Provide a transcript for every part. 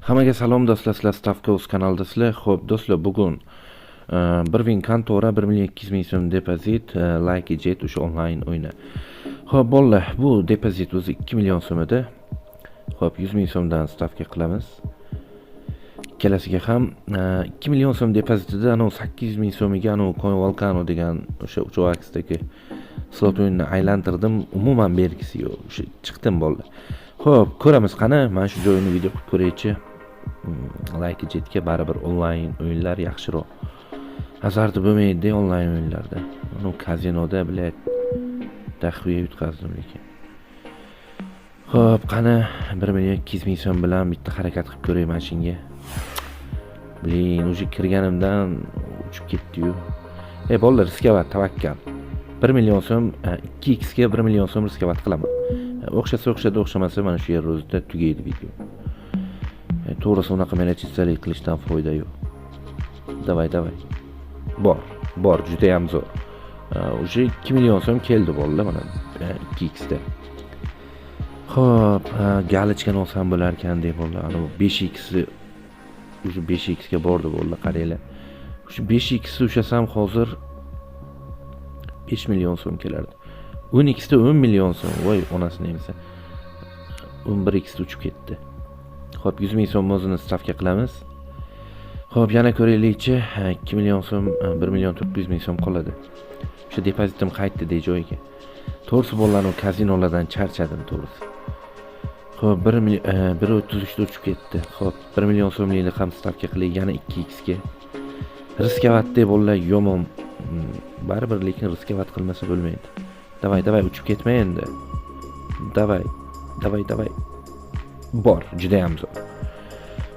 Hammaga salom do'stlar, sizlar Stavka.uz kanaldasizlar. Xo'p, do'stlar, bugun Birvin kontora 1.200.000 so'm depozit, like jet o'sha onlayn o'yini. Xo'p, bolalar, bu depozit o'zi 2 million so'm edi. Xo'p, 100.000 so'mdan stavka qilamiz. Ikkalasiga ham 2 million so'm depozitida 800.000 so'miga Coin Volcano degan o'sha Uchovaxdagi slot o'yinini aylantirdim. Umuman belgisi yo'q. O'sha chiqdim bolalar. Xo'p, ko'ramiz qani. Mana shu joyini video qilib ko'raychi. Like jetga baribir onlayn o'yinlar yaxshiroq. Azarda bo'lmaydi onlayn o'yinlarda. Kazinoda bilet taxviya yutqazdim lekin. Xo'p, qani 1.200.000 so'm bilan bitta harakat qilib ko'ray mashinga. Blin, o'sha kirganimdan uchib ketdi-yu. Bolalar, riskavat, tavakkal. 1 million so'm 2x ga 1 million so'm riskavat qilaman. O'xshasa o'xshadi, o'xshamasa mana shu yer o'zida tugaydi video. To'g'risi unaqa melachistalik qilishdan foyda yo'q. Davay. Bor, juda ham zo'r. O'sha 2 million so'm keldi bolalar mana 2x da. Xo'p, galichgan olsam bo'lar ekan deb bolalar. 5x o'sha 5x ga bordi bolalar, qaranglar. O'sha 5x ushasam hozir 5 million so'm kelardi. 10x da 10 million so'm. Voy, onasini emsa. 11x da uchib ketdi. Xo'p, 100.000 so'm o'zini stavka qilamiz. Xo'p, yana ko'raylikchi. 2 million so'm, 1.400.000 so'm qoladi. O'sha depozitim qaytdi joyiga. To'g'risi bolalarning kazinolardan charchadim to'g'risi. Xo'p, 1.33 da uchib ketdi. Xo'p, 1 million so'mlikni ham stavka qilaylik yana 2x ga. Riskavat deb bolalar yomon. Baribir lekin riskavat qilmasa bo'lmaydi. Davay, uchib ketma endi. Davay. Bor, juda ham zo'r.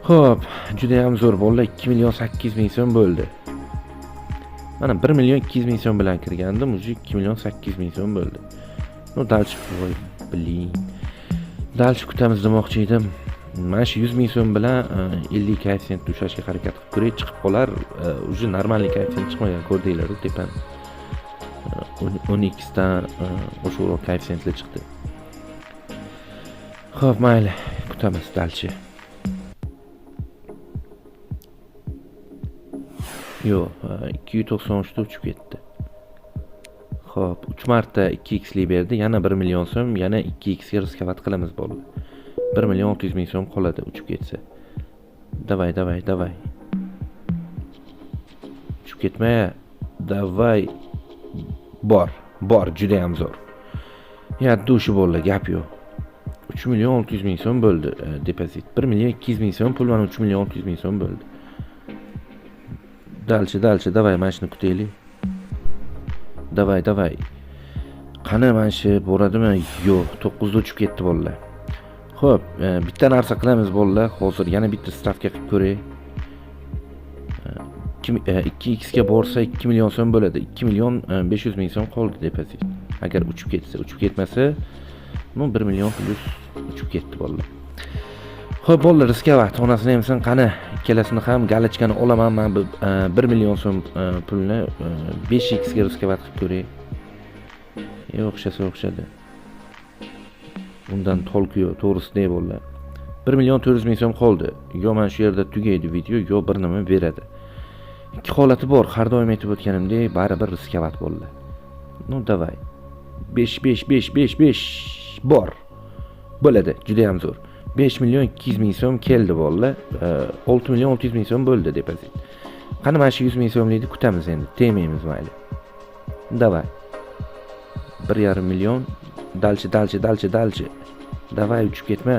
Xo'p, juda ham zo'r bolalar, 2.800.000 so'm bo'ldi. Mana 1.200.000 so'm bilan kirgandim, o'zi 2.800.000 so'm bo'ldi. Dalchi qo'y, blin. Dalchi kutamiz demoqchi edim. Mana shu 100.000 so'm bilan 50 koeffitsient tushashga harakat qilib ko'ray, chiqib qolar. O'zi normalniy koeffitsient chiqmagan, ko'rdinglar-ku tepani. 10x dan o'sha koeffitsiyentlar chiqdi. Xo'p, mayli, kutamiz dalchi. Yo'q, 293 da uchib ketdi. Xo'p, 3 marta 2x lik berdi, yana 1 million so'm, yana 2x ga riskavat qilamiz bolalar. 1.600.000 so'm qoladi uchib ketsa. Davay. Uchib ketma. Davay. Bor, juda ham zo'r. Dushi bolalar, gap yo'q. 3.600.000 so'm bo'ldi depozit. 1.200.000 so'm pul, mana 3.600.000 so'm bo'ldi. Dalchi, davay, mana shuni kutaylik. Davay. Qani mana shu bo'radimi? Yo'q, 9 da uchib ketdi bolalar. Xo'p, bitta narsa qilamiz bolalar. Hozir yana bitta stavka qilib ko'ray. 2x ga borsa 2 million so'm bo'ladi. 2.500.000 so'm qoldi depozit. Agar uchib ketmasa, 1 million plus uchib ketdi bolalar. Xo'p, bolalar, riskavat, onasini emsin qani. Ikkalasini ham galichkani olaman. Men 1 million so'm pulni 5x ga riskavat qilib ko'ray. O'xshadi. Undan tolqi yo'q, to'g'risi ne bolalar. 1.400.000 so'm qoldi. Yo mana shu yerda tugaydi video, yo bir nima beradi. Ikki holati bor. Har doim aytib o'tganimdek, baribir riskavat bolalar. Davay. 5 bor. Bo'ladi, juda ham zo'r. 5.200.000 so'm keldi bolalar. 6.600.000 so'm bo'ldi depozit. Qani mana shu 100.000 so'mlikni kutamiz endi. Tegmaymiz mayli. Davay. 1.5 million. Dalchi. Davay, uchib ketma.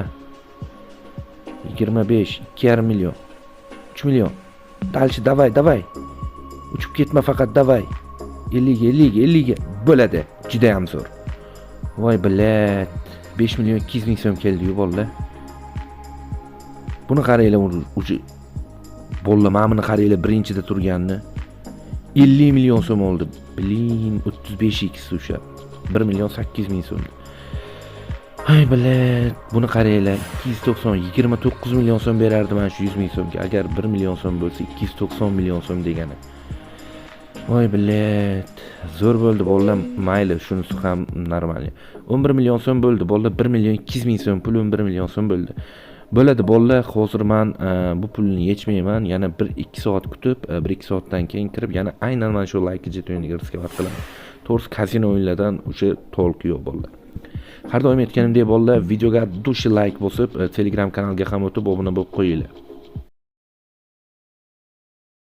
25, 2.5 million. 3 million. Dalchi, davay. Uchib ketma faqat, davay. 50 ga bo'ladi. Juda ham zo'r. Voy bilat. 5.200.000 so'm keldi-yu bolalar. Buni qaranglar, o'zi bolalar, mana buni qaranglar, birinchida turganini 50 million so'm oldi. Blin, 35x o'sha 1.800.000 so'm. Hay bilat, buni qaranglar, 29 million so'm berardi mana shu 100.000 so'mga. Agar 1 million so'm bo'lsa, 290 million so'm degani. Voy bilat, zo'r bo'ldi bolalar, mayli, shunisi ham normal. 11 million so'm bo'ldi bolalar, 1.200.000 so'm pul, 11 million so'm bo'ldi. Bo'ladi bolalar, hozir men bu pulni yechmayman. Yana 1-2 soat kutib, 1-2 soatdan keyin kirib, yana aynan mana shu like jet o'yiniga riskovat qilaman. To'g'risi kazino o'yinlardan o'sha to'liq yo'q bolalar. Har doim aytganimdek bolalar, videoga dushi like bosib, Telegram kanalga ham o'tib obuna bo'lib qo'yinglar.